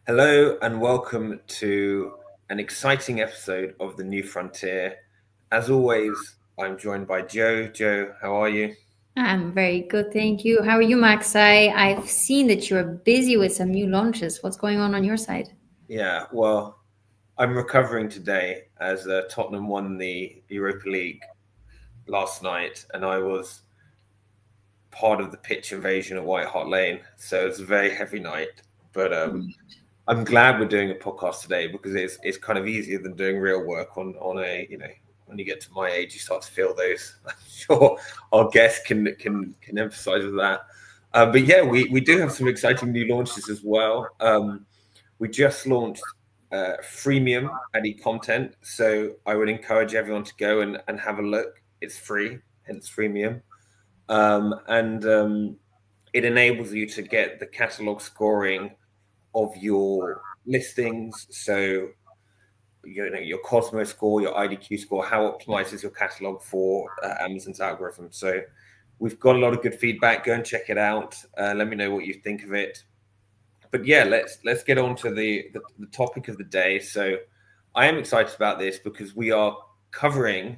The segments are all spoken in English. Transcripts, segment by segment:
Hello and welcome to an exciting episode of The New Frontier. As always, I'm joined by Joe. Joe, how are you? I'm very good, thank you. How are you, Max? I've seen that you're busy with some new launches. What's going on your side? Yeah, well, I'm recovering today as Tottenham won the Europa League last night, and I was part of the pitch invasion at White Hart Lane. So it's a very heavy night, but I'm glad we're doing a podcast today because it's kind of easier than doing real work on a when you get to my age you start to feel those. I'm sure our guests can emphasize with that. But yeah, we do have some exciting new launches as well. We just launched freemium at eContent, so I would encourage everyone to go and have a look. It's free, hence freemium, and it enables you to get the catalog scoring of your listings. So your Cosmo score, your IDQ score, how optimized is your catalog for Amazon's algorithm. So we've got a lot of good feedback. Go and check it out. Let me know what you think of it. But yeah, let's get on to the topic of the day. So I am excited about this because we are covering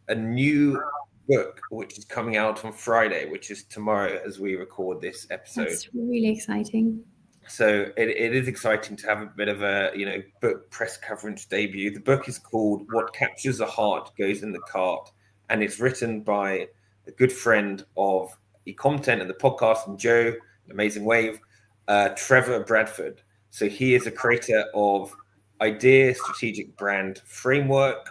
a new book which is coming out on Friday, which is tomorrow as we record this episode. That's really exciting. So it is exciting to have a bit of a book press coverage debut. The book is called "What Captures a Heart Goes in the Cart," and it's written by a good friend of eContent and the podcast and Joe, Amazing Wave, Trevor Bradford. So he is a creator of Idea Strategic Brand Framework.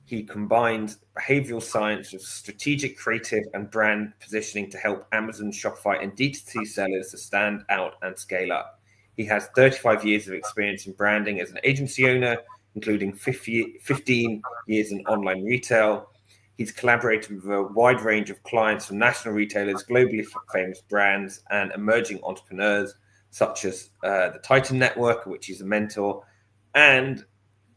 He combines behavioral science with strategic, creative, and brand positioning to help Amazon, Shopify, and D2C sellers to stand out and scale up. He has 35 years of experience in branding as an agency owner, including 15 years in online retail. He's collaborated with a wide range of clients from national retailers, globally famous brands, and emerging entrepreneurs, such as the Titan Network, which he's a mentor. And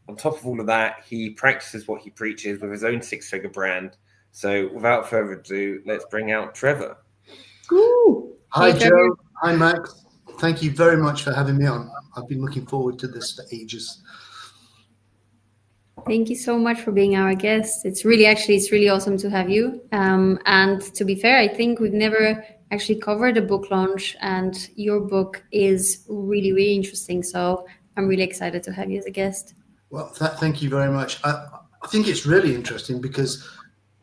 on top of all of that, he practices what he preaches with his own six-figure brand. So without further ado, let's bring out Trevor. Ooh. Hi, Hey, Joe. Trevor. Hi, Max. Thank you very much for having me on. I've been looking forward to this for ages. Thank you so much for being our guest. It's really awesome to have you. And to be fair, I think we've never actually covered a book launch, and your book is really, really interesting. So I'm really excited to have you as a guest. Well, thank you very much. I think it's really interesting because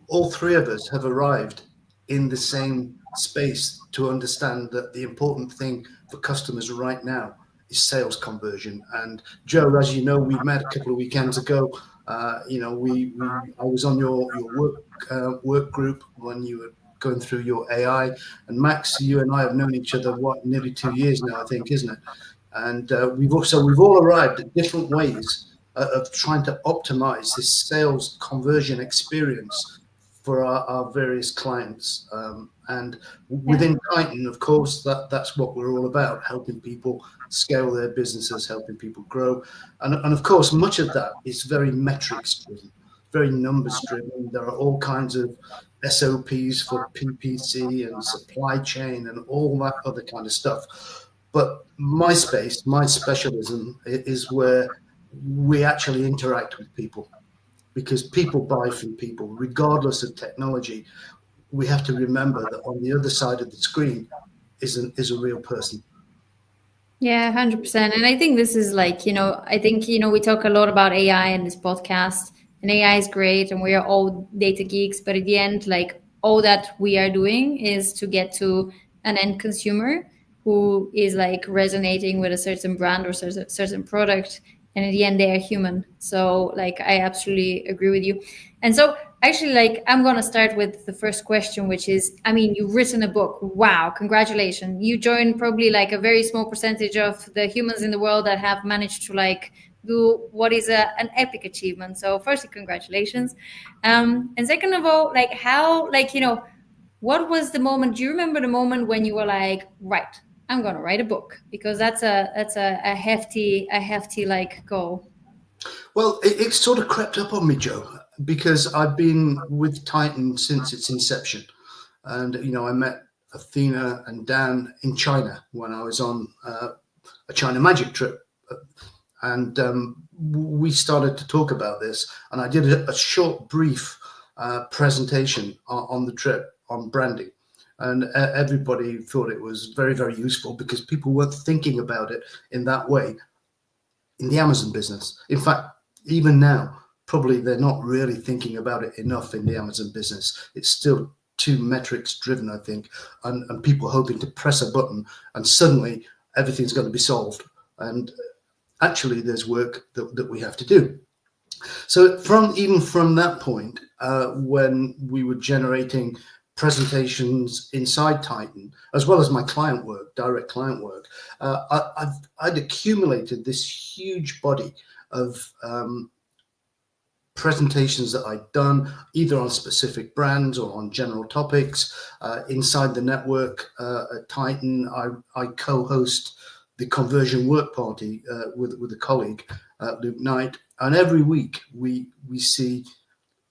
all three of us have arrived in the same space to understand that the important thing for customers right now is sales conversion. And Joe, as you know, we met a couple of weekends ago. I was on your work group when you were going through your AI. And Max, you and I have known each other nearly 2 years now, I think, isn't it? And we've all arrived at different ways of trying to optimize this sales conversion experience for our various clients. And within Titan, of course, that's what we're all about, helping people scale their businesses, helping people grow. And of course, much of that is very metrics driven, very numbers driven. There are all kinds of SOPs for PPC and supply chain and all that other kind of stuff. But my space, my specialism is where we actually interact with people, because people buy from people, regardless of technology. We have to remember that on the other side of the screen is a real person. Yeah, 100%. And I think this is we talk a lot about AI in this podcast, and AI is great and we are all data geeks. But at the end, like, all that we are doing is to get to an end consumer who is like resonating with a certain brand or certain product. And in the end, they are human. So like, I absolutely agree with you. And so actually, like, I'm going to start with the first question, which is, I mean, you've written a book. Wow. Congratulations. You joined probably like a very small percentage of the humans in the world that have managed to like do what is an epic achievement. So firstly, congratulations. And second of all, like, how, like, what was the moment? Do you remember the moment when you were like, right, I'm going to write a book? Because that's a hefty like goal. Well, it sort of crept up on me, Joe, because I've been with Titan since its inception. And, I met Athena and Dan in China when I was on a China Magic trip. And we started to talk about this, and I did a short, brief presentation on the trip on branding. And everybody thought it was very, very useful because people weren't thinking about it in that way in the Amazon business. In fact, even now, probably they're not really thinking about it enough in the Amazon business. It's still too metrics driven, I think, and people hoping to press a button and suddenly everything's going to be solved. And actually, there's work that we have to do. So even from that point, when we were generating presentations inside Titan, as well as my client work, direct client work, I'd accumulated this huge body of presentations that I'd done, either on specific brands or on general topics. Inside the network at Titan, I co-host the conversion work party with a colleague, Luke Knight, and every week we see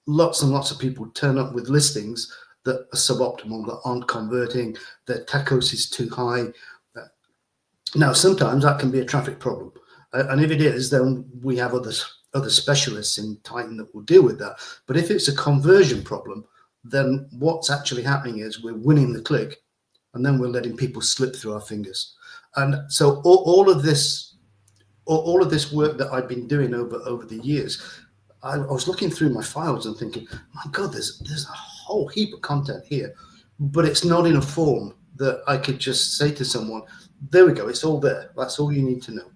lots and lots of people turn up with listings that are suboptimal, that aren't converting, their TACoS is too high. Now, sometimes that can be a traffic problem, and if it is, then we have other specialists in Titan that will deal with that. But if it's a conversion problem, then what's actually happening is we're winning the click, and then we're letting people slip through our fingers. And so all of this work that I've been doing over the years, I was looking through my files and thinking, my God, there's a whole heap of content here, but it's not in a form that I could just say to someone, there we go, it's all there. That's all you need to know.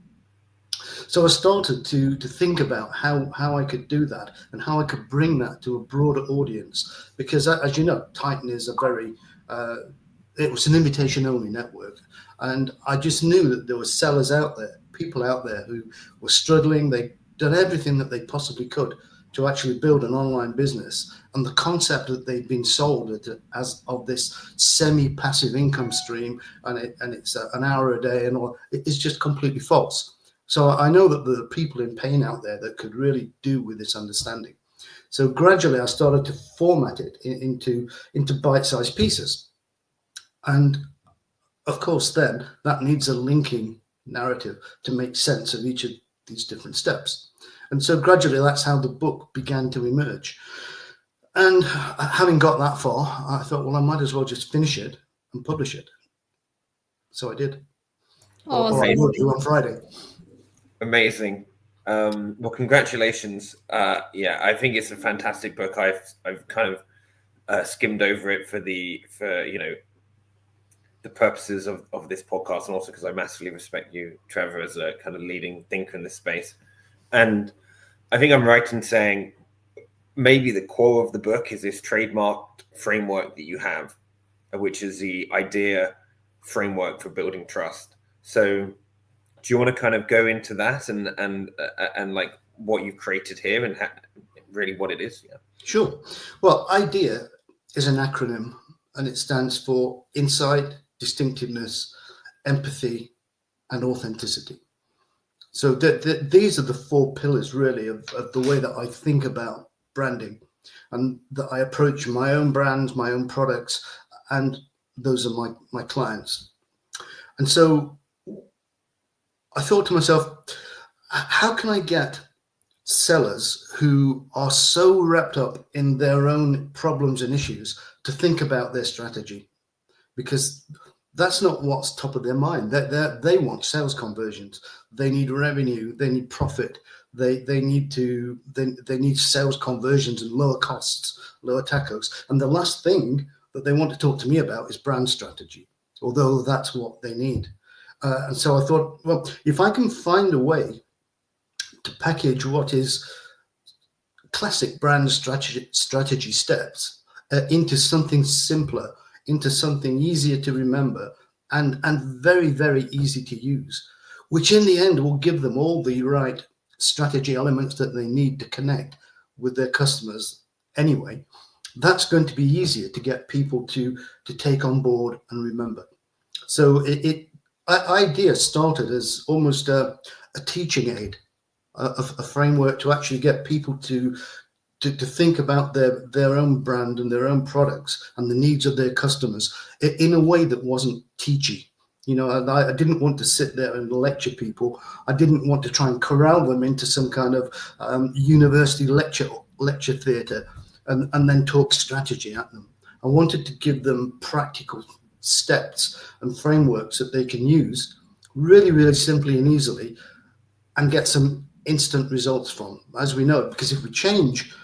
So I started to think about how I could do that and how I could bring that to a broader audience, because as you know, Titan is it was an invitation-only network. And I just knew that there were sellers out there, people out there who were struggling. They'd done everything that they possibly could to actually build an online business. And the concept that they'd been sold as of this semi-passive income stream, and it's an hour a day and all, it is just completely false. So I know that there are people in pain out there that could really do with this understanding. So gradually I started to format it into bite-sized pieces. And of course, then that needs a linking narrative to make sense of each of these different steps. And so gradually, that's how the book began to emerge. And having got that far, I thought, well, I might as well just finish it and publish it. So I did. Awesome. Or I will do on Friday. Amazing. Well, congratulations. Yeah, I think it's a fantastic book. I've kind of skimmed over it for the purposes of this podcast, and also because I massively respect you, Trevor, as a kind of leading thinker in this space. And I think I'm right in saying maybe the core of the book is this trademarked framework that you have, which is the idea framework for building trust. So do you want to kind of go into that and like what you've created here and really what it is? Yeah. Sure. Well, IDEA is an acronym, and it stands for insight, distinctiveness, empathy, and authenticity. So these are the four pillars, really, of the way that I think about branding, and that I approach my own brands, my own products, and those are my clients. And so I thought to myself, how can I get sellers who are so wrapped up in their own problems and issues to think about their strategy? Because that's not what's top of their mind. They want sales conversions. They need revenue. They need profit. They need sales conversions and lower costs, lower TACoS. And the last thing that they want to talk to me about is brand strategy, although that's what they need. And so I thought, well, if I can find a way to package what is classic brand strategy steps into something simpler, into something easier to remember and very, very easy to use, which in the end will give them all the right strategy elements that they need to connect with their customers anyway, that's going to be easier to get people to take on board and remember. So IDEA started as almost a teaching aid, a framework to actually get people to think about their own brand and their own products and the needs of their customers in a way that wasn't teachy. You know, and I didn't want to sit there and lecture people. I didn't want to try and corral them into some kind of university lecture theatre and then talk strategy at them. I wanted to give them practical steps and frameworks that they can use really, really simply and easily and get some instant results from, as we know. Because if we change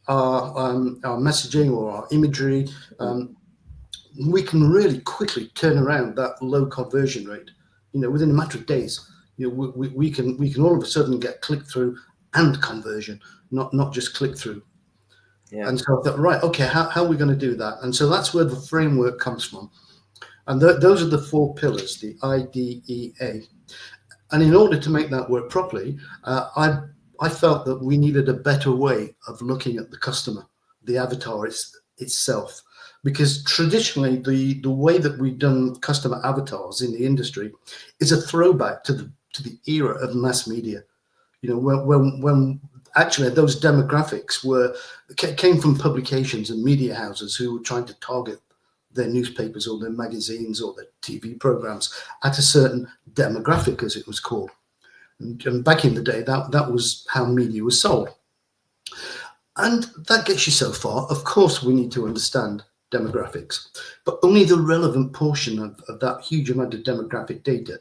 our messaging or our imagery, we can really quickly turn around that low conversion rate. You know, within a matter of days, you know, we can all of a sudden get click through and conversion, not just click through. Yeah. And so I thought, right, okay, how are we going to do that? And so that's where the framework comes from. And those are the 4 pillars, the IDEA. And in order to make that work properly, I felt that we needed a better way of looking at the customer, the avatar itself. Because traditionally, the way that we've done customer avatars in the industry is a throwback to the era of mass media. You know, when actually those demographics came from publications and media houses who were trying to target their newspapers or their magazines or their TV programs at a certain demographic, as it was called. And back in the day, that was how media was sold. And that gets you so far. Of course, we need to understand demographics, but only the relevant portion of that huge amount of demographic data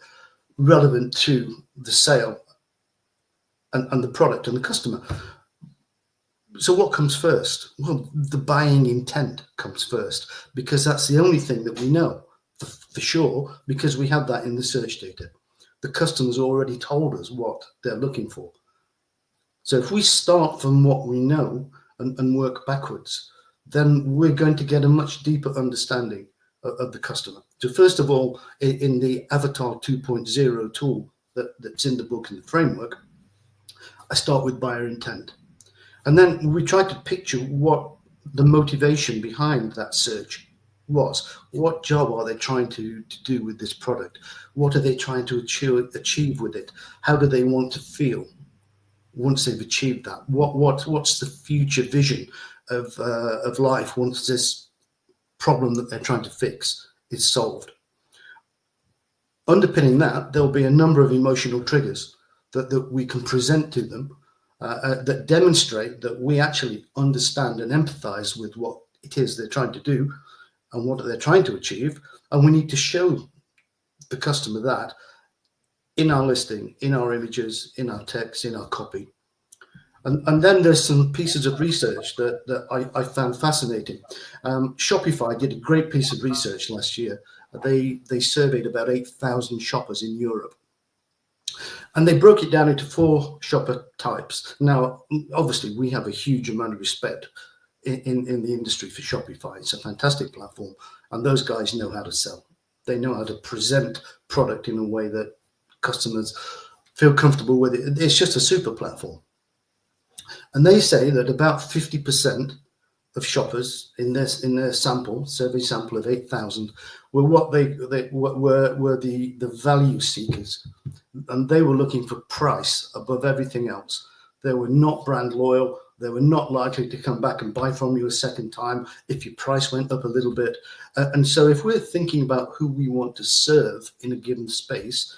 relevant to the sale and the product and the customer. So what comes first? Well, the buying intent comes first, because that's the only thing that we know for sure, because we have that in the search data. The customer's already told us what they're looking for. So if we start from what we know and work backwards, then we're going to get a much deeper understanding of the customer. So first of all, in the Avatar 2.0 tool that's in the book and the framework, I start with buyer intent. And then we try to picture what the motivation behind that search was. What job are they trying to do with this product? What are they trying to achieve with it? How do they want to feel once they've achieved that? What's the future vision of life once this problem that they're trying to fix is solved? Underpinning that, there'll be a number of emotional triggers that we can present to them that demonstrate that we actually understand and empathize with what it is they're trying to do and what they're trying to achieve. And we need to show the customer that in our listing, in our images, in our text, in our copy. And then there's some pieces of research that I found fascinating. Shopify did a great piece of research last year. They surveyed about 8,000 shoppers in Europe. And they broke it down into 4 shopper types. Now, obviously, we have a huge amount of respect in the industry for Shopify. It's a fantastic platform. And those guys know how to sell. They know how to present product in a way that customers feel comfortable with it. It's just a super platform. And they say that about 50% of shoppers in their survey sample of 8,000 were what were the value seekers, and they were looking for price above everything else. They were not brand loyal. They were not likely to come back and buy from you a second time if your price went up a little bit. And so if we're thinking about who we want to serve in a given space,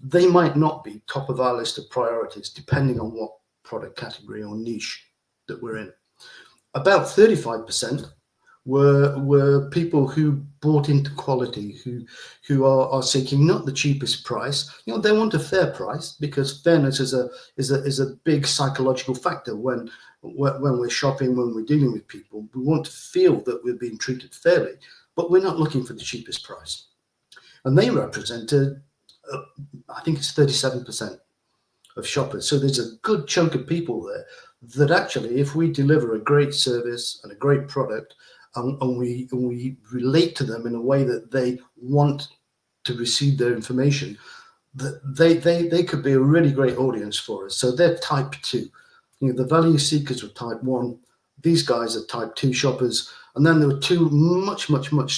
they might not be top of our list of priorities, depending on what product category or niche that we're in. About 35% were people who bought into quality, who are seeking not the cheapest price. You know, they want a fair price, because fairness is a big psychological factor when we're shopping, when we're dealing with people. We want to feel that we're being treated fairly, but we're not looking for the cheapest price. And they represented, I think it's 37% of shoppers. So there's a good chunk of people there that actually, if we deliver a great service and a great product, and we relate to them in a way that they want to receive their information, that they could be a really great audience for us. So they're type 2. You know, the value seekers were type 1. These guys are type 2 shoppers. And then there were 2 much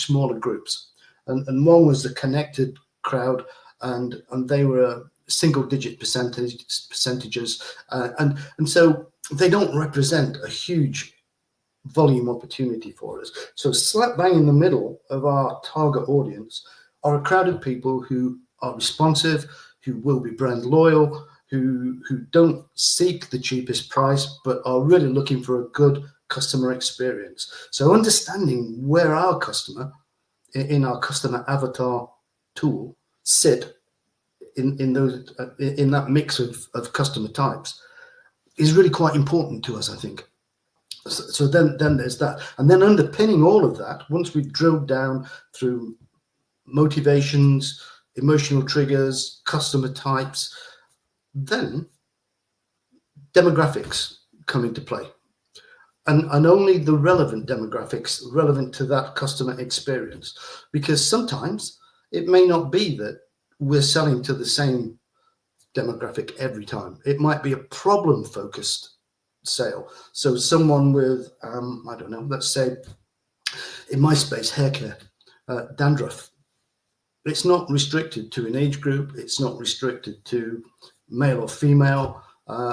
smaller groups. And one was the connected crowd, and they were single-digit percentages. And so they don't represent a huge volume opportunity for us. So slap bang in the middle of our target audience, are a crowd of people who are responsive, who will be brand loyal, who don't seek the cheapest price, but are really looking for a good customer experience. So understanding where our customer, in our customer avatar tool, sit in that mix of customer types is really quite important to us, I think. So then there's that. And then underpinning all of that, once we've drilled down through motivations, emotional triggers, customer types, then demographics come into play. And only the relevant demographics relevant to that customer experience. Because sometimes it may not be that we're selling to the same demographic every time. It might be a problem-focused sale. So someone with, I don't know, let's say in my space, hair care, dandruff. It's not restricted to an age group. It's not restricted to male or female.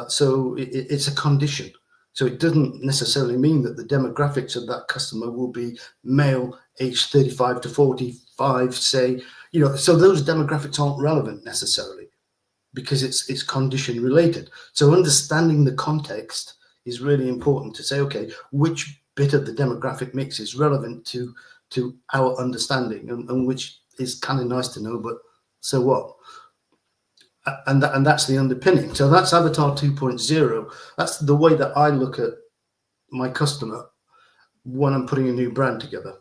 So it's a condition. So it doesn't necessarily mean that the demographics of that customer will be male, aged 35 to 45, say, so those demographics aren't relevant necessarily because it's condition related. So understanding the context is really important to say, okay, which bit of the demographic mix is relevant to our understanding and which is kind of nice to know, but so what? And that's the underpinning. So that's Avatar 2.0. That's the way that I look at my customer when I'm putting a new brand together.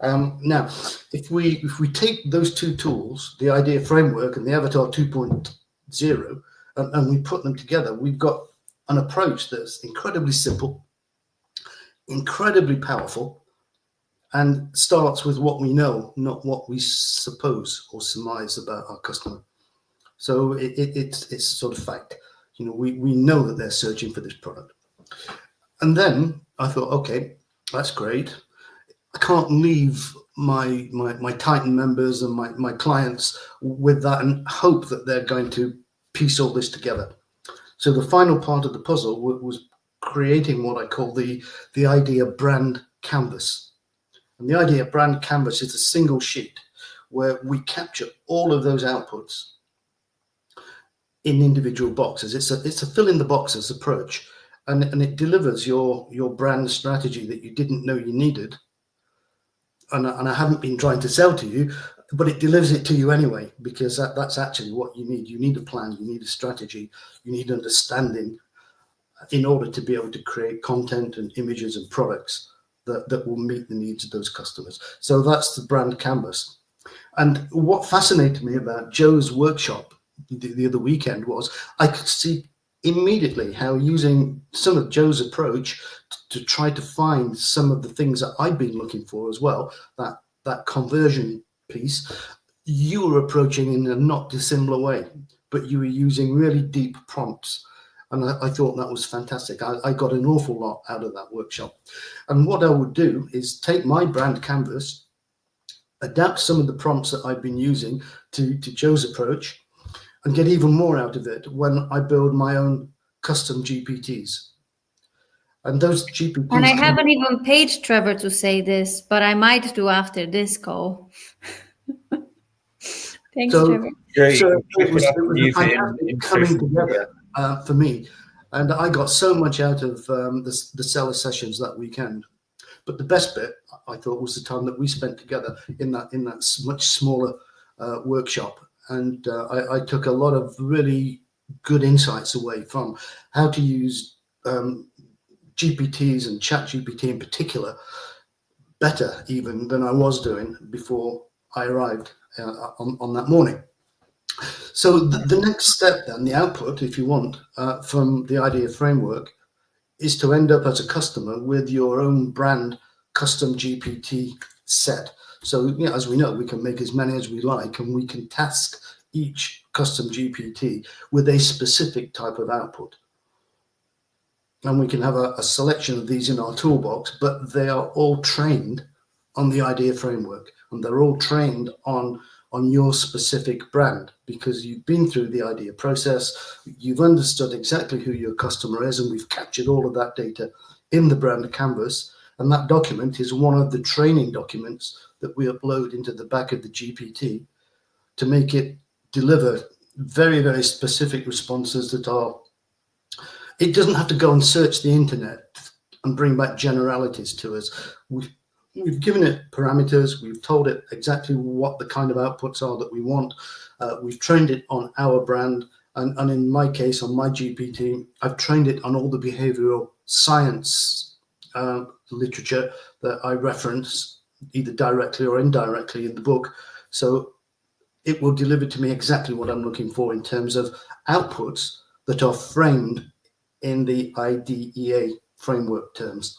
Now, if we take those two tools, the idea framework and the Avatar 2.0, and we put them together, we've got an approach that's incredibly simple, incredibly powerful, and starts with what we know, not what we suppose or surmise about our customer. So it's sort of fact. We know that they're searching for this product. And then I thought, okay, that's great. I can't leave my Titan members and my clients with that and hope that they're going to piece all this together. So the final part of the puzzle was creating what I call the idea brand canvas. And the idea brand canvas is a single sheet where we capture all of those outputs in individual boxes. It's a fill in the boxes approach, and it delivers your brand strategy that you didn't know you needed. And I haven't been trying to sell to you, but it delivers it to you anyway, because that's actually what you need. You need a plan, you need a strategy, you need understanding in order to be able to create content and images and products that will meet the needs of those customers. So that's the brand canvas. And what fascinated me about Joe's workshop the other weekend was I could see immediately how using some of Joe's approach to try to find some of the things that I've been looking for as well, that conversion piece, you were approaching in a not dissimilar way, but you were using really deep prompts. And I thought that was fantastic. I got an awful lot out of that workshop. And what I would do is take my brand canvas, adapt some of the prompts that I've been using to Joe's approach, and get even more out of it when I build my own custom GPTs. And those GPTs... And I haven't even paid Trevor to say this, but I might do after this call. Thanks, Trevor. So it was fantastic coming together for me. And I got so much out of the seller sessions that weekend. But the best bit, I thought, was the time that we spent together in that much smaller workshop. And I took a lot of really good insights away from how to use GPTs and ChatGPT in particular better even than I was doing before I arrived on that morning. So the next step then, the output, if you want, from the idea framework is to end up as a customer with your own brand custom GPT set. So, as we know, we can make as many as we like, and we can task each custom GPT with a specific type of output. And we can have a selection of these in our toolbox, but they are all trained on the idea framework, and they're all trained on your specific brand, because you've been through the idea process, you've understood exactly who your customer is, and we've captured all of that data in the brand canvas. And that document is one of the training documents that we upload into the back of the GPT to make it deliver very, very specific responses that are, it doesn't have to go and search the internet and bring back generalities to us. We've given it parameters, we've told it exactly what the kind of outputs are that we want. We've trained it on our brand, and in my case, on my GPT, I've trained it on all the behavioral science literature that I reference either directly or indirectly in the book. So it will deliver to me exactly what I'm looking for in terms of outputs that are framed in the IDEA framework terms.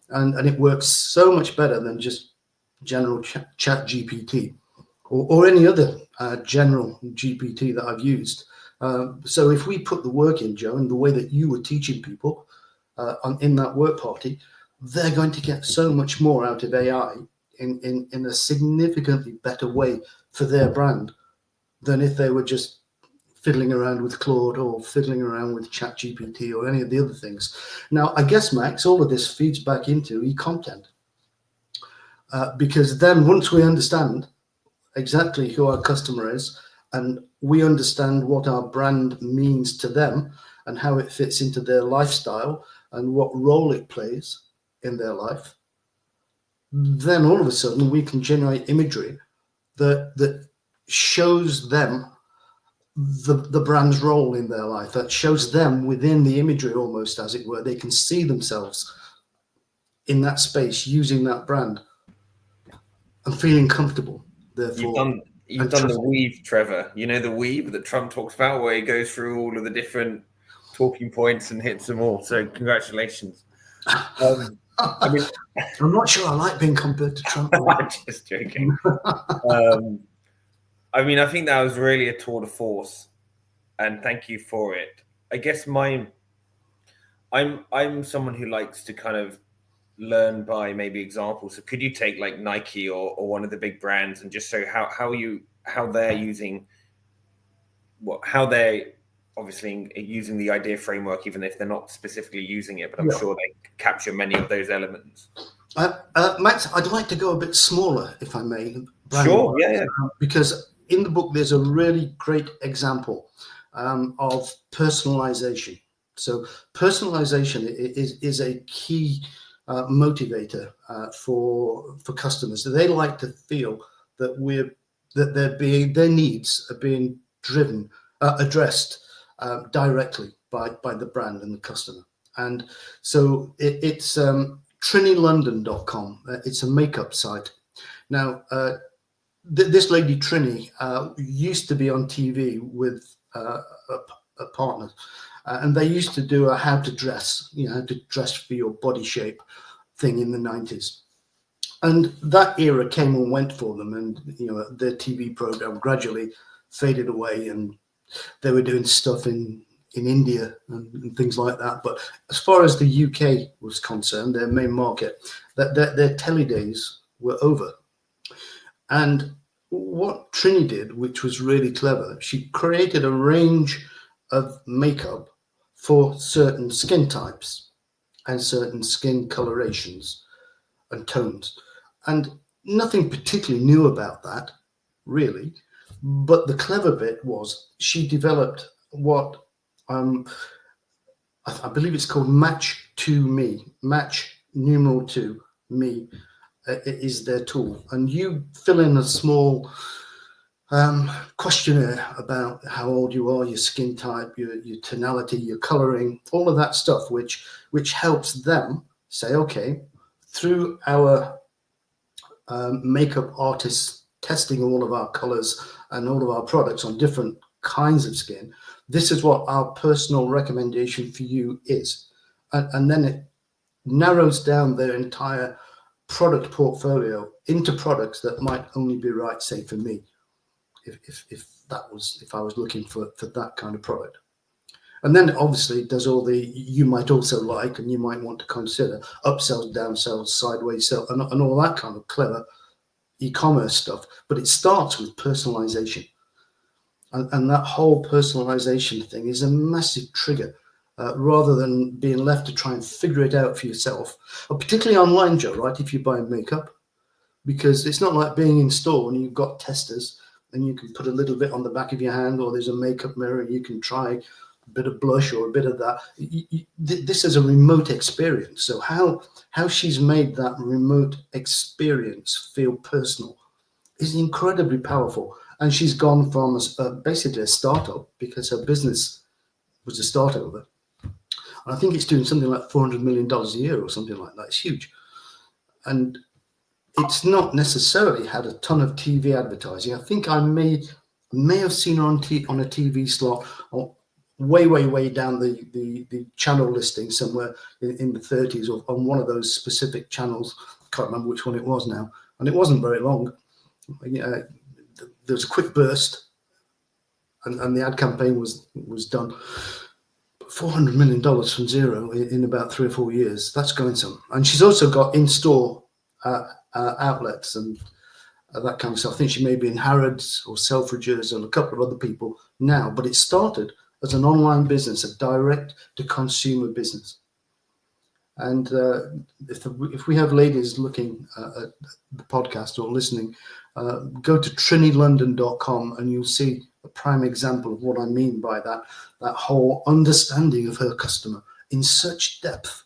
And it works so much better than just general chat GPT or any other general GPT that I've used. So if we put the work in, Joe, in the way that you were teaching people in that work party, they're going to get so much more out of AI in a significantly better way for their brand than if they were just fiddling around with Claude or fiddling around with ChatGPT or any of the other things. Now, I guess, Max, all of this feeds back into e-content because then once we understand exactly who our customer is and we understand what our brand means to them and how it fits into their lifestyle and what role it plays in their life, then all of a sudden we can generate imagery that shows them the brand's role in their life, that shows them within the imagery almost, as it were. They can see themselves in that space using that brand and feeling comfortable. Therefore, you've done the weave, Trevor. You know the weave that Trump talks about, where he goes through all of the different talking points and hits them all. So congratulations. I mean, I'm not sure I like being compared to Trump. I'm just joking. I mean, I think that was really a tour de force, and thank you for it. I guess I'm someone who likes to kind of learn by maybe examples. So could you take like Nike or one of the big brands and just show how they're using how they're obviously using the idea framework, even if they're not specifically using it, but I'm sure they capture many of those elements. Max, I'd like to go a bit smaller, if I may. Sure, yeah. Because in the book, there's a really great example of personalization. So personalization is a key motivator for customers. They like to feel that their needs are being addressed directly by the brand and the customer. And so it's TriniLondon.com. It's a makeup site. Now, this lady Trini used to be on TV with a partner, and they used to do a how to dress for your body shape thing in the 90s. And that era came and went for them, and their TV program gradually faded away, and they were doing stuff in India and things like that. But as far as the UK was concerned, their main market, their telly days were over. And what Trini did, which was really clever, she created a range of makeup for certain skin types and certain skin colorations and tones. And nothing particularly new about that, really. But the clever bit was she developed what I believe it's called Match to Me. Match numeral 2 me is their tool. And you fill in a small questionnaire about how old you are, your skin type, your tonality, your coloring, all of that stuff, which helps them say, okay, through our makeup artists testing all of our colors and all of our products on different kinds of skin, this is what our personal recommendation for you is. And then it narrows down their entire product portfolio into products that might only be right, say, for me, if I was looking for that kind of product. And then obviously it does all the you might also like and you might want to consider upsells, downsells, sideways sell, and all that kind of clever e-commerce stuff. But it starts with personalization. And that whole personalization thing is a massive trigger, rather than being left to try and figure it out for yourself, particularly online, Joe, right? If you buy makeup, because it's not like being in store and you've got testers and you can put a little bit on the back of your hand, or there's a makeup mirror and you can try a bit of blush or a bit of that. This is a remote experience. So how she's made that remote experience feel personal is incredibly powerful. And she's gone from basically a startup, because her business was a startup. And I think it's doing something like $400 million a year or something like that. It's huge. And it's not necessarily had a ton of TV advertising. I think I may have seen her on a TV slot, or way down the channel listing somewhere in the 30s, or on one of those specific channels. I can't remember which one it was now. And it wasn't very long. There was a quick burst, and the ad campaign was done. $400 million from zero in about 3 or 4 years. That's going some. And she's also got in-store outlets and that kind of stuff. I think she may be in Harrods or Selfridges and a couple of other people now, but it started as an online business, a direct-to-consumer business. And if we have ladies looking at the podcast or listening, go to trinilondon.com and you'll see a prime example of what I mean by that whole understanding of her customer in such depth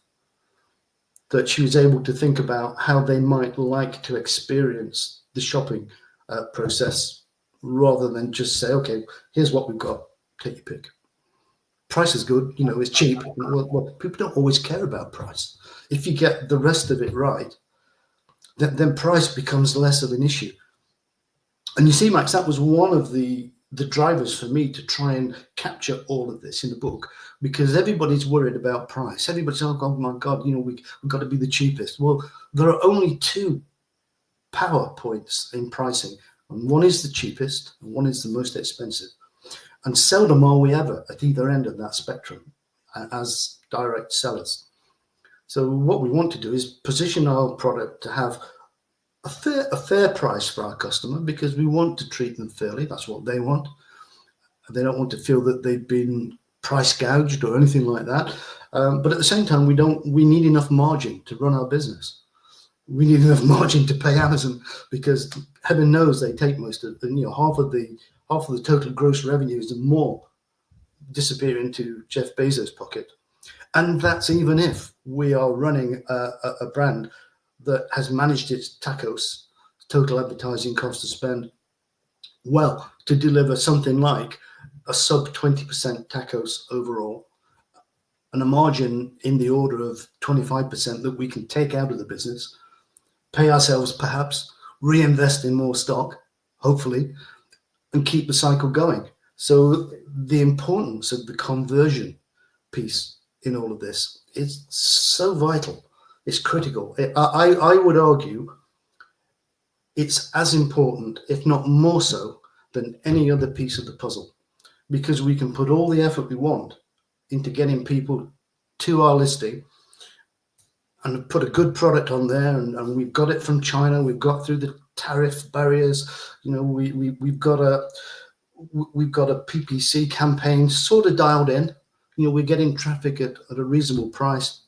that she was able to think about how they might like to experience the shopping process, rather than just say, okay, here's what we've got, take your pick. Price is good, it's cheap. Well, people don't always care about price. If you get the rest of it right, then price becomes less of an issue. And you see, Max, that was one of the drivers for me to try and capture all of this in the book, because everybody's worried about price. Everybody's, oh my God, we've got to be the cheapest. Well, there are only two power points in pricing, and one is the cheapest and one is the most expensive. And seldom are we ever at either end of that spectrum as direct sellers. So what we want to do is position our product to have a fair price for our customer, because we want to treat them fairly. That's what they want. They don't want to feel that they've been price gouged or anything like that. But at the same time, we need enough margin to run our business. We need enough margin to pay Amazon, because heaven knows they take most of half of the total gross revenues and more disappear into Jeff Bezos' pocket. And that's even if we are running a brand that has managed its TACOS, total advertising cost to spend, well, to deliver something like a sub 20% TACOS overall, and a margin in the order of 25% that we can take out of the business, pay ourselves perhaps, reinvest in more stock, hopefully, and keep the cycle going. So the importance of the conversion piece in all of this is so vital. It's critical. I would argue it's as important, if not more so, than any other piece of the puzzle, because we can put all the effort we want into getting people to our listing and put a good product on there, and we've got it from China, we've got through the tariff barriers, we've got a PPC campaign sort of dialed in, we're getting traffic at a reasonable price.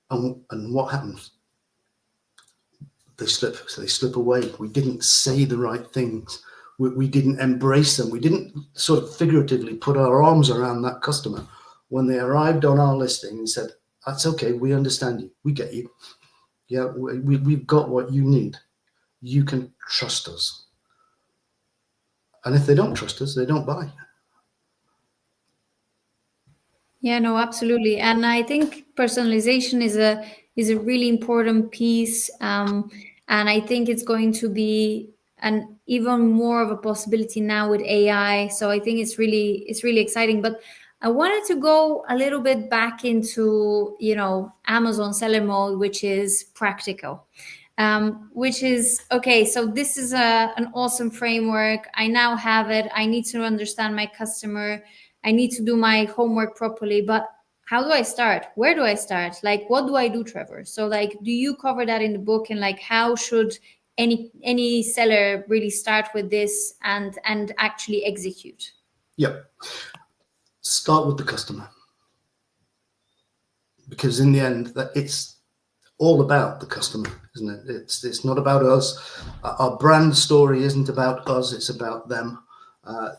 And what happens? They slip away. We didn't say the right things. We didn't embrace them. We didn't sort of figuratively put our arms around that customer when they arrived on our listing and said, that's okay, we understand you, we get you. Yeah, we've got what you need. You can trust us. And if they don't trust us, they don't buy. Yeah, no, absolutely. And I think personalization is a really important piece. And I think it's going to be an even more of a possibility now with AI. So I think it's really exciting. But I wanted to go a little bit back into, Amazon seller mode, which is practical. Which is, okay, so this is an awesome framework. I now have it. I need to understand my customer. I need to do my homework properly, but how do I start? Where do I start? Like, what do I do, Trevor? So do you cover that in the book? And how should any seller really start with this and actually execute? Yep. Start with the customer. Because in the end, it's all about the customer, isn't it? It's not about us. Our brand story isn't about us. It's about them.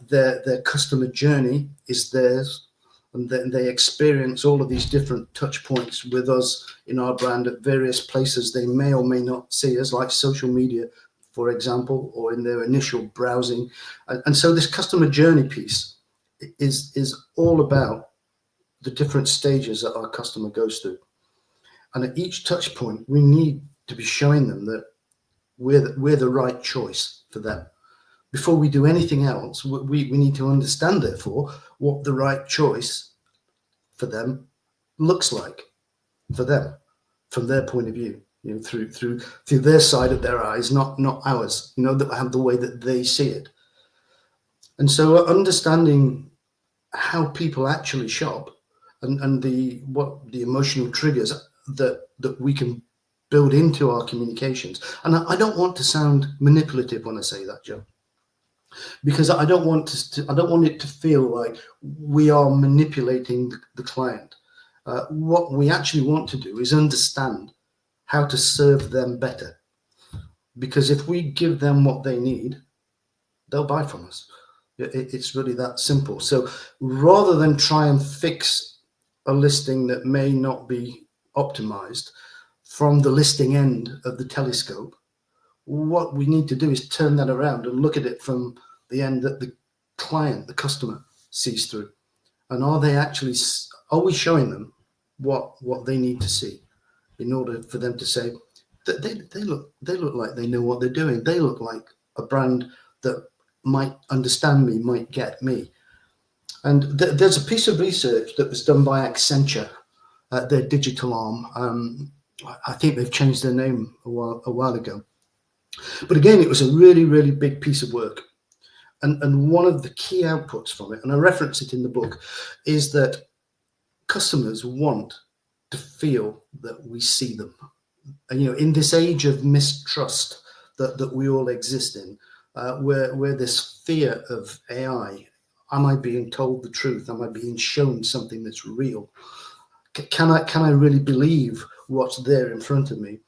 Their customer journey is theirs, and then they experience all of these different touch points with us in our brand at various places they may or may not see us, like social media, for example, or in their initial browsing. And so this customer journey piece is all about the different stages that our customer goes through. And at each touch point, we need to be showing them that we're the right choice for them. Before we do anything else, we need to understand, therefore, what the right choice for them looks like for them, from their point of view, through their side of their eyes, not ours, that have the way that they see it. And so understanding how people actually shop and the emotional triggers that we can build into our communications. And I don't want to sound manipulative when I say that, Joe, because I don't want it to feel like we are manipulating the client. What we actually want to do is understand how to serve them better. Because if we give them what they need, they'll buy from us. It's really that simple. So rather than try and fix a listing that may not be optimized from the listing end of the telescope, what we need to do is turn that around and look at it from the end that the client, the customer, sees through. And are we showing them what they need to see in order for them to say that they look like they know what they're doing. They look like a brand that might understand me, might get me. And there's a piece of research that was done by Accenture, their digital arm. I think they've changed their name a while ago. But again, it was a really, really big piece of work. And one of the key outputs from it, and I reference it in the book, is that customers want to feel that we see them. And, in this age of mistrust that we all exist in, where this fear of AI, am I being told the truth? Am I being shown something that's real? Can I really believe what's there in front of me?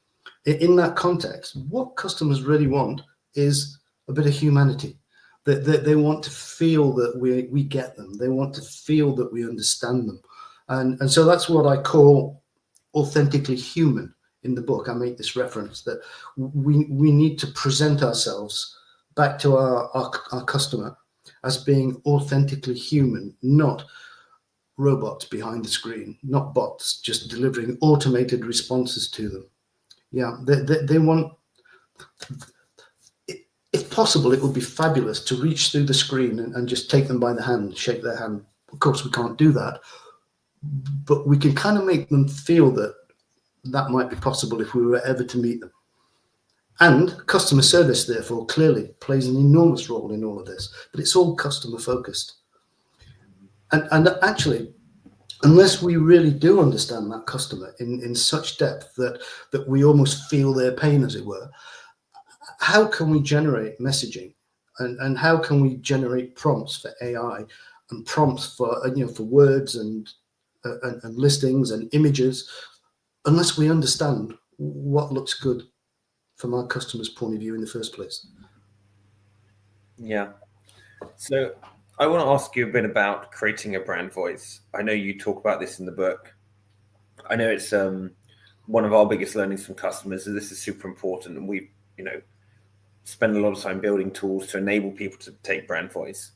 In that context, what customers really want is a bit of humanity. They want to feel that we get them. They want to feel that we understand them. And so that's what I call authentically human in the book. I make this reference that we need to present ourselves back to our customer as being authentically human, not robots behind the screen, not bots just delivering automated responses to them. Yeah, they want, if possible, it would be fabulous to reach through the screen and just take them by the hand, shake their hand. Of course, we can't do that, but we can kind of make them feel that might be possible if we were ever to meet them. And customer service, therefore, clearly plays an enormous role in all of this, but it's all customer focused. And actually, unless we really do understand that customer in such depth that we almost feel their pain, as it were, how can we generate messaging and how can we generate prompts for AI and prompts for words and listings and images, unless we understand what looks good from our customer's point of view in the first place? Yeah. So I want to ask you a bit about creating a brand voice. I know you talk about this in the book. I know it's one of our biggest learnings from customers, and this is super important. And we, spend a lot of time building tools to enable people to take brand voice.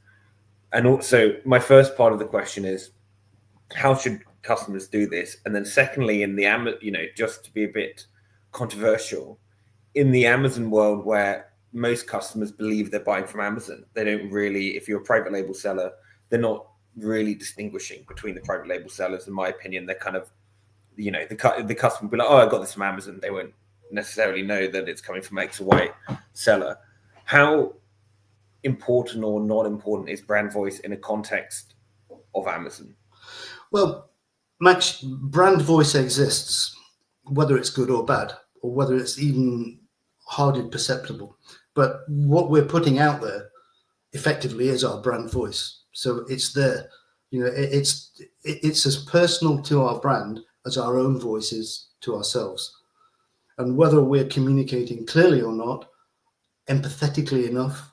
And also, my first part of the question is, how should customers do this? And then secondly, in the just to be a bit controversial, in the Amazon world where most customers believe they're buying from Amazon, they don't really, if you're a private label seller, they're not really distinguishing between the private label sellers. In my opinion, they're kind of, the customer will be like, oh, I got this from Amazon. They won't necessarily know that it's coming from X or Y seller. How important or not important is brand voice in a context of Amazon? Well, Max, brand voice exists, whether it's good or bad, or whether it's even hardly perceptible. But what we're putting out there effectively is our brand voice. So it's there. It's as personal to our brand as our own voice is to ourselves. And whether we're communicating clearly or not, empathetically enough,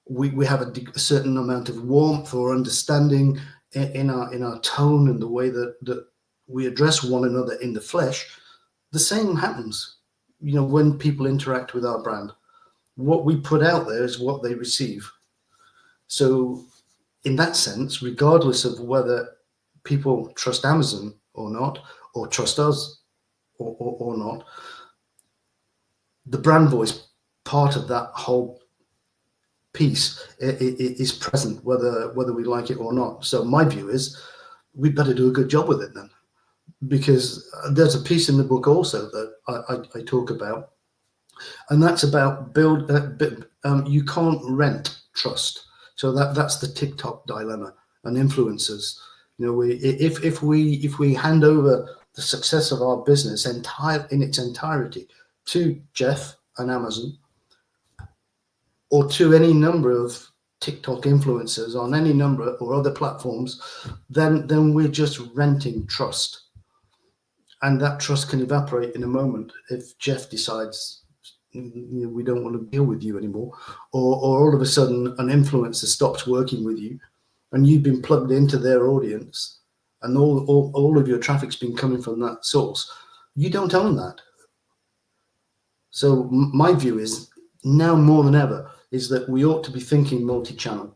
we have a certain amount of warmth or understanding in our tone and the way that we address one another in the flesh, the same happens. When people interact with our brand, what we put out there is what they receive. So in that sense, regardless of whether people trust Amazon or not, or trust us or not, the brand voice part of that whole piece is present, whether we like it or not. So my view is we better do a good job with it then, because there's a piece in the book also that I talk about, and that's about you can't rent trust. So that's the TikTok dilemma and influencers. If we hand over the success of our business in its entirety to Jeff and Amazon, or to any number of TikTok influencers on any number or other platforms, then we're just renting trust. And that trust can evaporate in a moment if Jeff decides we don't want to deal with you anymore, or all of a sudden an influencer stops working with you and you've been plugged into their audience and all of your traffic's been coming from that source. You don't own that. So my view is now more than ever is that we ought to be thinking multi-channel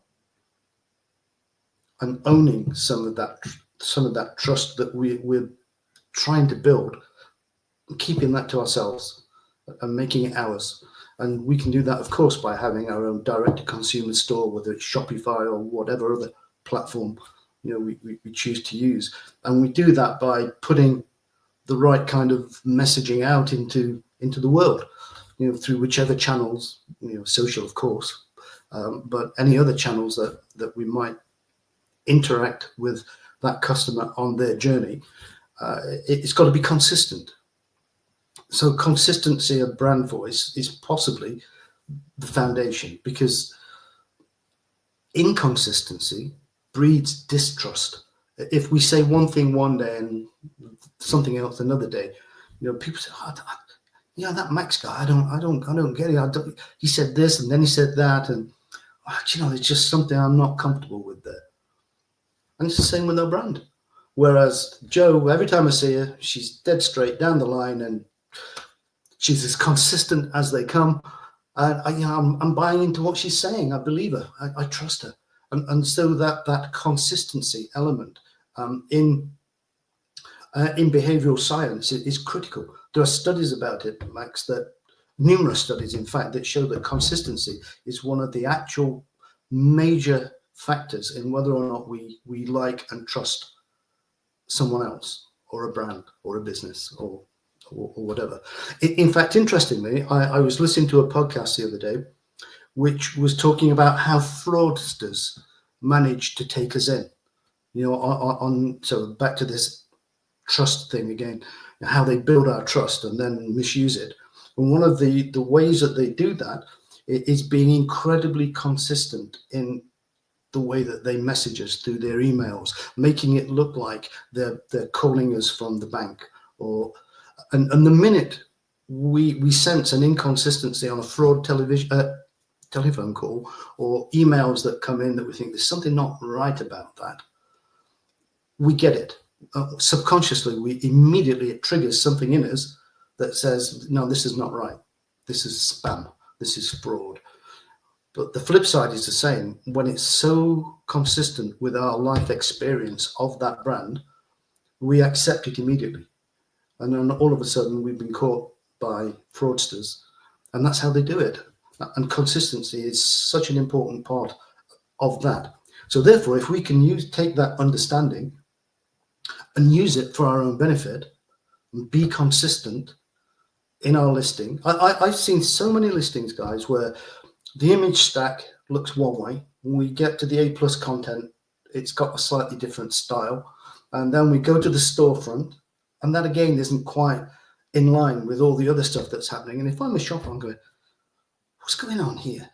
and owning some of that trust that we're trying to build, keeping that to ourselves and making it ours. And we can do that, of course, by having our own direct-to-consumer store, whether it's Shopify or whatever other platform we choose to use. And we do that by putting the right kind of messaging out into the world, through whichever channels, social, of course, but any other channels that we might interact with that customer on their journey. It's got to be consistent. So consistency of brand voice is possibly the foundation, because inconsistency breeds distrust. If we say one thing one day and something else another day, people say, that Max guy, I don't get it. He said this and then he said that, and it's just something I'm not comfortable with there. And it's the same with our brand. Whereas Jo, every time I see her, she's dead straight down the line, and she's as consistent as they come. And I'm buying into what she's saying. I believe her. I trust her. And so that consistency element in behavioral science is critical. There are studies about it, Max, numerous studies, in fact, that show that consistency is one of the actual major factors in whether or not we like and trust someone else, or a brand, or a business, or whatever. In fact, interestingly, I was listening to a podcast the other day, which was talking about how fraudsters manage to take us in. So back to this trust thing again, how they build our trust and then misuse it. And one of the ways that they do that is being incredibly consistent in the way that they message us through their emails, making it look like they're calling us from the bank, and the minute we sense an inconsistency on a fraud telephone call or emails that come in that we think there's something not right about that, we get it. Subconsciously, it triggers something in us that says, no, this is not right. This is spam. This is fraud. But the flip side is the same. When it's so consistent with our life experience of that brand, we accept it immediately. And then all of a sudden, we've been caught by fraudsters. And that's how they do it. And consistency is such an important part of that. So therefore, if we can take that understanding and use it for our own benefit and be consistent in our listing. I've seen so many listings, guys, where the image stack looks one way. When we get to the A+ content, it's got a slightly different style. And then we go to the storefront, and that again isn't quite in line with all the other stuff that's happening. And if I'm a shopper, I'm going, what's going on here?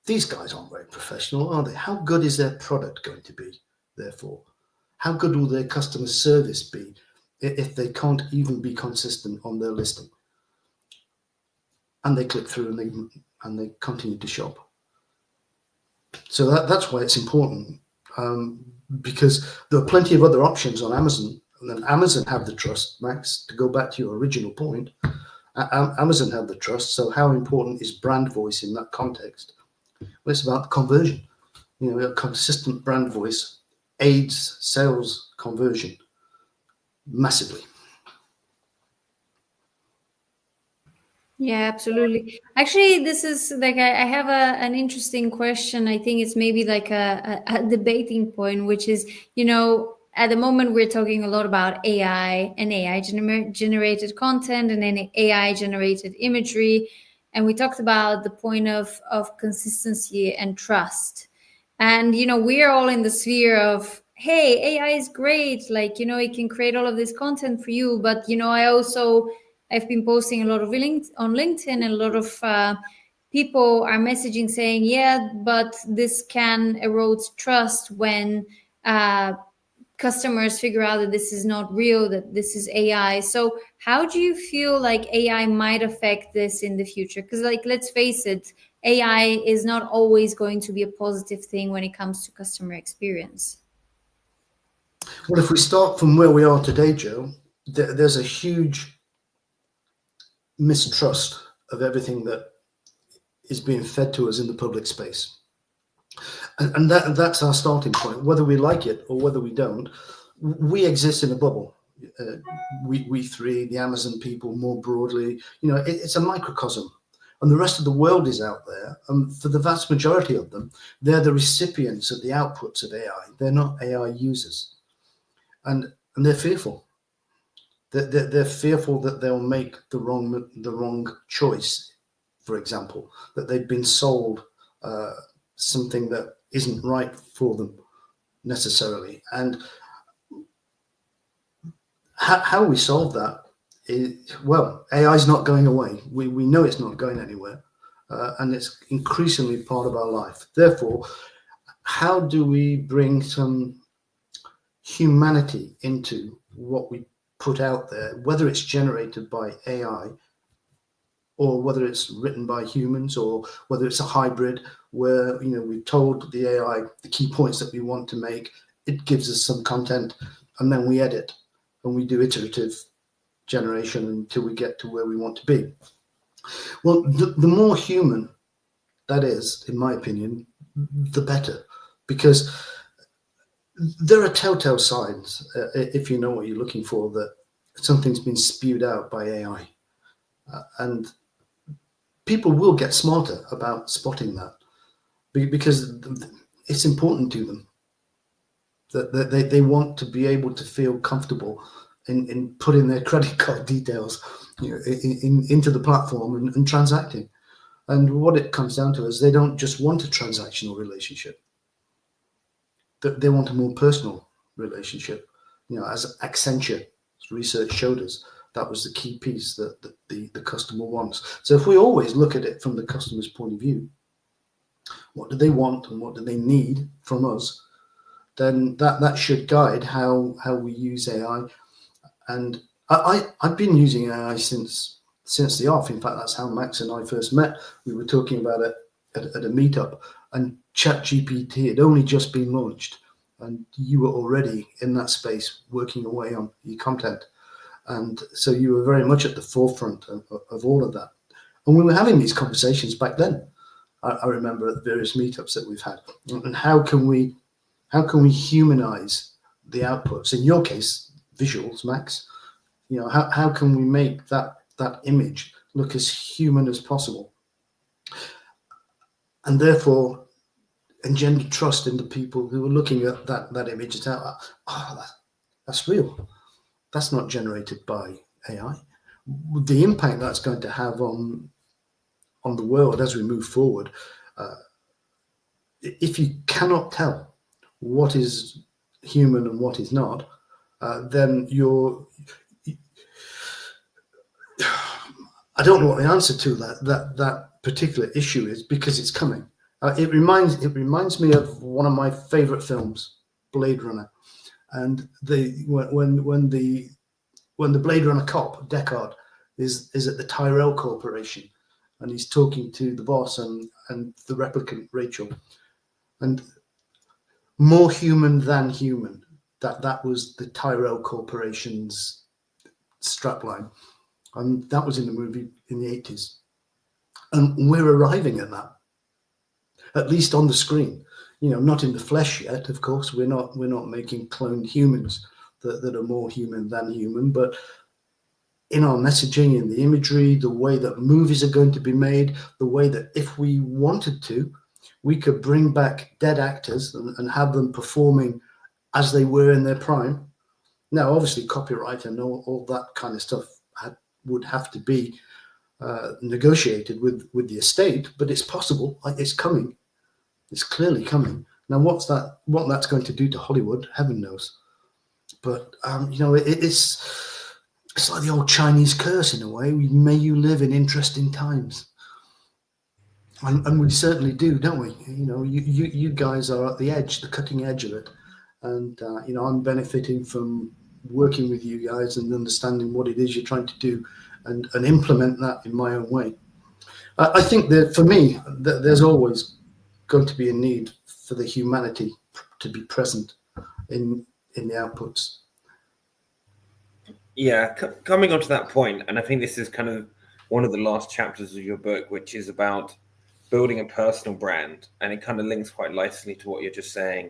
These guys aren't very professional, are they? How good is their product going to be, therefore? How good will their customer service be if they can't even be consistent on their listing? and they click through and they continue to shop. So that's why it's important, because there are plenty of other options on Amazon, and then Amazon have the trust, Max, to go back to your original point. Amazon have the trust. So how important is brand voice in that context? Well, it's about conversion. A consistent brand voice aids sales conversion massively. Yeah, absolutely. Actually, this is like I have an interesting question. I think it's maybe like a debating point, which is, at the moment we're talking a lot about AI and AI generated content and then AI generated imagery. And we talked about the point of consistency and trust. And, we are all in the sphere of, hey, AI is great. Like, it can create all of this content for you. But, I've been posting a lot of links on LinkedIn, and a lot of people are messaging saying, yeah, but this can erode trust when customers figure out that this is not real, that this is AI. So how do you feel like AI might affect this in the future? Because, like, let's face it, AI is not always going to be a positive thing when it comes to customer experience. Well, if we start from where we are today, Joe, there's a huge mistrust of everything that is being fed to us in the public space. And that's our starting point. Whether we like it or whether we don't, we exist in a bubble. We three, the Amazon people more broadly, it's a microcosm. And the rest of the world is out there. And for the vast majority of them, they're the recipients of the outputs of AI. They're not AI users. And they're fearful. They're fearful that they'll make the wrong choice, for example, that they've been sold something that isn't right for them necessarily. And how we solve that is, well, AI is not going away. We know it's not going anywhere, and it's increasingly part of our life. Therefore, how do we bring some humanity into what we put out there, whether it's generated by AI or whether it's written by humans, or whether it's a hybrid where we've told the AI the key points that we want to make, it gives us some content, and then we edit and we do iterative generation until we get to where we want to be. Well, the more human that is, in my opinion, the better, because there are telltale signs, if you know what you're looking for, that something's been spewed out by AI. And people will get smarter about spotting that, because it's important to them. That they want to be able to feel comfortable in putting their credit card details into the platform and transacting. And what it comes down to is they don't just want a transactional relationship. They want a more personal relationship. As Accenture research showed us, that was the key piece that the customer wants. So if we always look at it from the customer's point of view, what do they want and what do they need from us, then that should guide how we use AI. And I've been using AI since the off. In fact, that's how Max and I first met. We were talking about it at a meetup, and ChatGPT had only just been launched, and you were already in that space working away on your content. And so you were very much at the forefront of all of that. And we were having these conversations back then. I remember at the various meetups that we've had. And how can we humanize the outputs? In your case, visuals, Max. How can we make that image look as human as possible, and therefore engender trust in the people who are looking at that image and say, oh, that's real. That's not generated by AI. The impact that's going to have on the world as we move forward, if you cannot tell what is human and what is not, then I don't know what the answer to that particular issue is, because it's coming. It reminds me of one of my favorite films, Blade Runner, and when the Blade Runner cop Deckard is at the Tyrell Corporation, and he's talking to the boss and the replicant Rachel, and more human than human. That was the Tyrell Corporation's strapline, and that was in the movie in the 80s, and we're arriving at that, at least on the screen. Not in the flesh yet, of course. We're not making cloned humans that are more human than human, but in our messaging, in the imagery, the way that movies are going to be made, the way that if we wanted to, we could bring back dead actors and have them performing as they were in their prime. Now, obviously, copyright and all that kind of stuff would have to be negotiated with the estate, but it's possible. It's coming. It's clearly coming. Now, what that's going to do to Hollywood, heaven knows. But it's like the old Chinese curse in a way. May you live in interesting times. And we certainly do, don't we? You guys are at the edge, the cutting edge of it. And, I'm benefiting from working with you guys and understanding what it is you're trying to do and implement that in my own way. I think that for me, there's always going to be a need for the humanity to be present in the outputs. Yeah, coming on to that point, and I think this is kind of one of the last chapters of your book, which is about building a personal brand, and it kind of links quite nicely to what you're just saying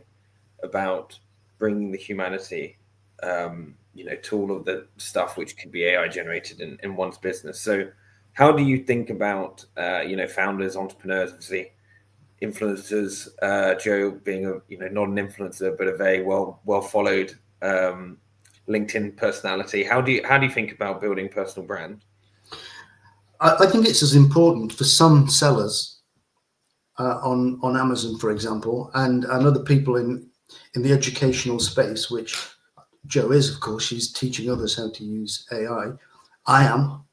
about bringing the humanity, to all of the stuff which can be AI generated in one's business. So how do you think about, founders, entrepreneurs, obviously influencers, Joe being not an influencer, but a very well followed LinkedIn personality. How do you think about building personal brand? I think it's as important for some sellers on Amazon, for example, and other people in the educational space, which Joe is, of course. She's teaching others how to use AI. I am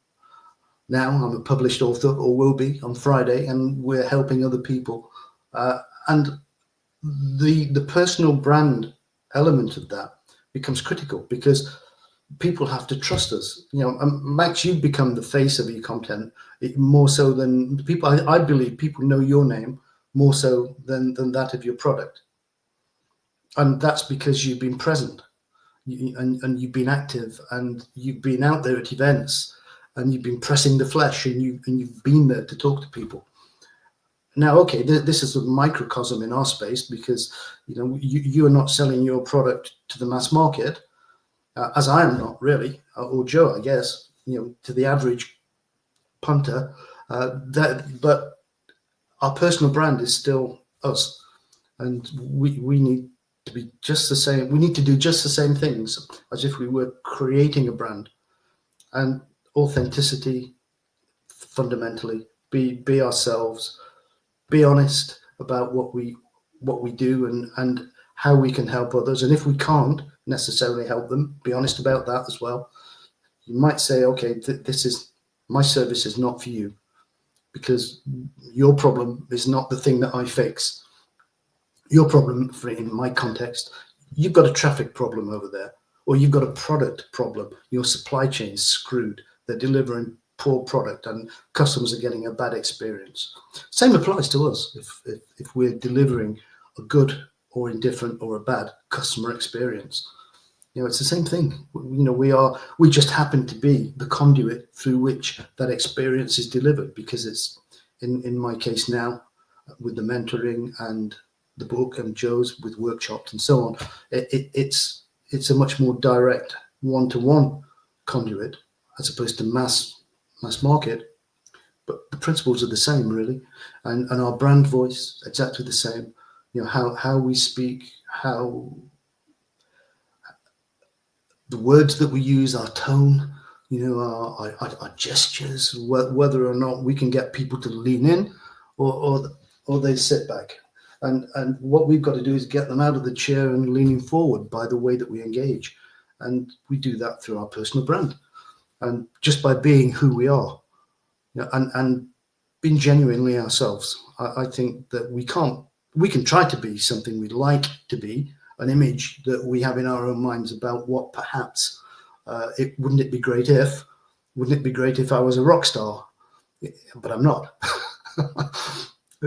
now. I'm a published author, or will be on Friday, and we're helping other people. And the personal brand element of that becomes critical because people have to trust us. Max, you've become the face of your content more so than people. I believe people know your name more so than that of your product. And that's because you've been present and you've been active and you've been out there at events and you've been pressing the flesh and you've been there to talk to people. Now, okay, this is a microcosm in our space because you are not selling your product to the mass market, as I am not really, or Joe, I guess, to the average punter. But our personal brand is still us, and we need to be just the same. We need to do just the same things as if we were creating a brand, and authenticity, fundamentally, be ourselves. Be honest about what we do and how we can help others. And if we can't necessarily help them, be honest about that as well. You might say, okay, my service is not for you because your problem is not the thing that I fix. Your problem, in my context, you've got a traffic problem over there, or you've got a product problem. Your supply chain's screwed. They're delivering poor product and customers are getting a bad experience. Same applies to us if we're delivering a good or indifferent or a bad customer experience. It's the same thing. We just happen to be the conduit through which that experience is delivered, because it's in my case now with the mentoring and the book and Joe's with workshops and so on. It's a much more direct one-to-one conduit as opposed to mass market, but the principles are the same, really, and our brand voice exactly the same. How we speak, how the words that we use, our tone, our gestures, whether or not we can get people to lean in or they sit back. And what we've got to do is get them out of the chair and leaning forward by the way that we engage, and we do that through our personal brand. And just by being who we are, and being genuinely ourselves, I think that we can try to be something we'd like to be, an image that we have in our own minds about what perhaps wouldn't it be great if I was a rock star? but I'm not.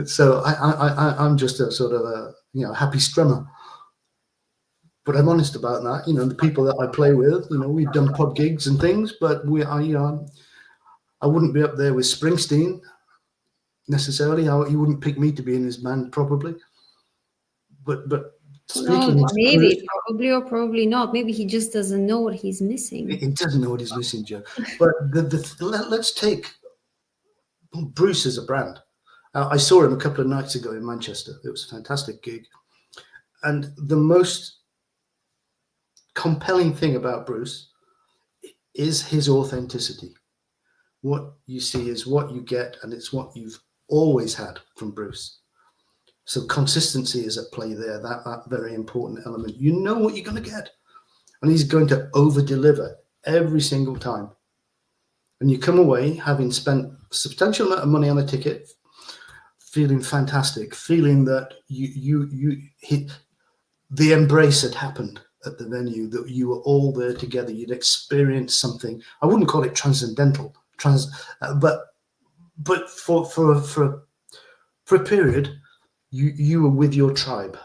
So I'm just a sort of a happy strummer. But I'm honest about that. The people that I play with, we've done pod gigs and things, but I wouldn't be up there with Springsteen necessarily. He wouldn't pick me to be in his band probably. But speaking, no, maybe, probably, or probably not. Maybe he just doesn't know what he's missing. He doesn't know what he's missing, Joe. But let's take Bruce as a brand. I saw him a couple of nights ago in Manchester. It was a fantastic gig. And the most compelling thing about Bruce is his authenticity. What you see is what you get, and it's what you've always had from Bruce. So consistency is at play there, that very important element. You know what you're going to get. And he's going to over-deliver every single time. And you come away having spent a substantial amount of money on a ticket, feeling fantastic, feeling that the embrace had happened at the venue, that you were all there together. You'd experienced something. I wouldn't call it transcendental, but for a period, you were with your tribe.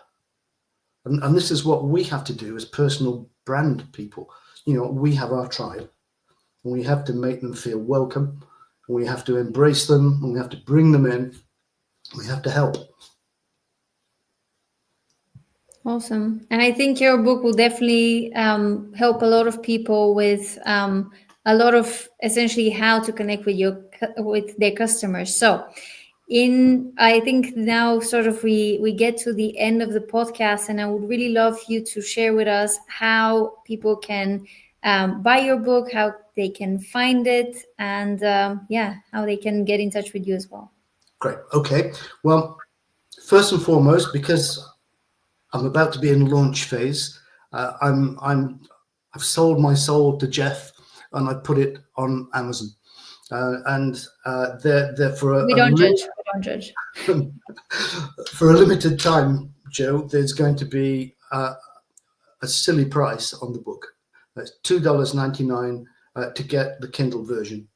And this is what we have to do as personal brand people. We have our tribe, and we have to make them feel welcome, and we have to embrace them, and we have to bring them in. We have to help. Awesome. And I think your book will definitely help a lot of people with a lot of essentially how to connect with their customers. So I think now sort of we get to the end of the podcast, and I would really love you to share with us how people can buy your book, how they can find it, and how they can get in touch with you as well. Great. Okay. Well, first and foremost, because I'm about to be in launch phase, I've sold my soul to Jeff, and I put it on Amazon. They're for we don't judge. For a limited time, Joe, there's going to be a silly price on the book. That's $2.99 to get the Kindle version.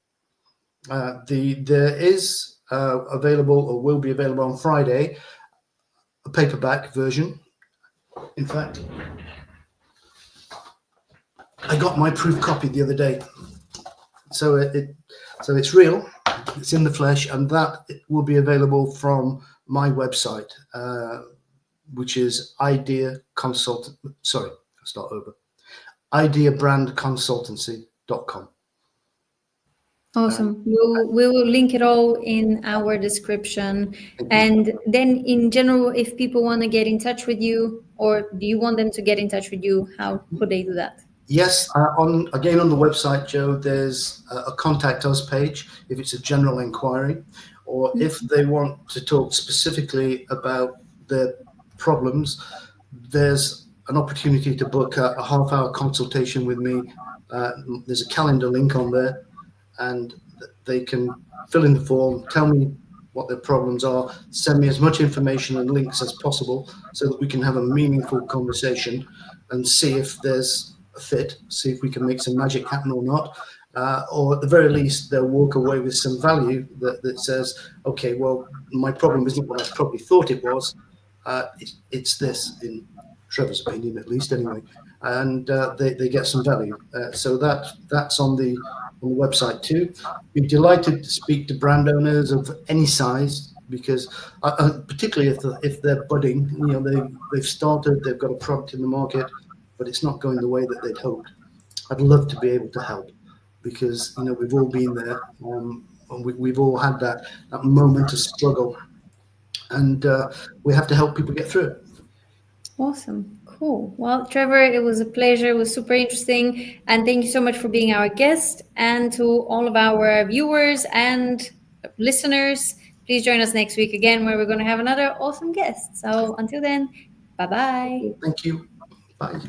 There is available, or will be available on Friday, a paperback version. In fact, I got my proof copy the other day, so it's real, it's in the flesh, and that will be available from my website, which is ideabrandconsultancy.com. Awesome. We will link it all in our description. And then in general, if people want to get in touch with you, or do you want them to get in touch with you, how could they do that? Yes, on the website, Joe, there's a contact us page if it's a general inquiry, or if they want to talk specifically about their problems, there's an opportunity to book a half-hour consultation with me. There's a calendar link on there, and they can fill in the form, tell me what their problems are, send me as much information and links as possible so that we can have a meaningful conversation and see if there's a fit, see if we can make some magic happen or not. Or at the very least, they'll walk away with some value that says, okay, well, my problem isn't what I probably thought it was. It's this, in Trevor's opinion, at least anyway. And they get some value. So that's on the website too. Be delighted to speak to brand owners of any size, because particularly if they're budding, they've started, they've got a product in the market, but it's not going the way that they'd hoped. I'd love to be able to help, because we've all been there, and we've all had that moment of struggle, and we have to help people get through it. Awesome. Cool. Well, Trevor, it was a pleasure. It was super interesting. And thank you so much for being our guest. And to all of our viewers and listeners, please join us next week again, where we're going to have another awesome guest. So until then, bye-bye. Thank you. Bye.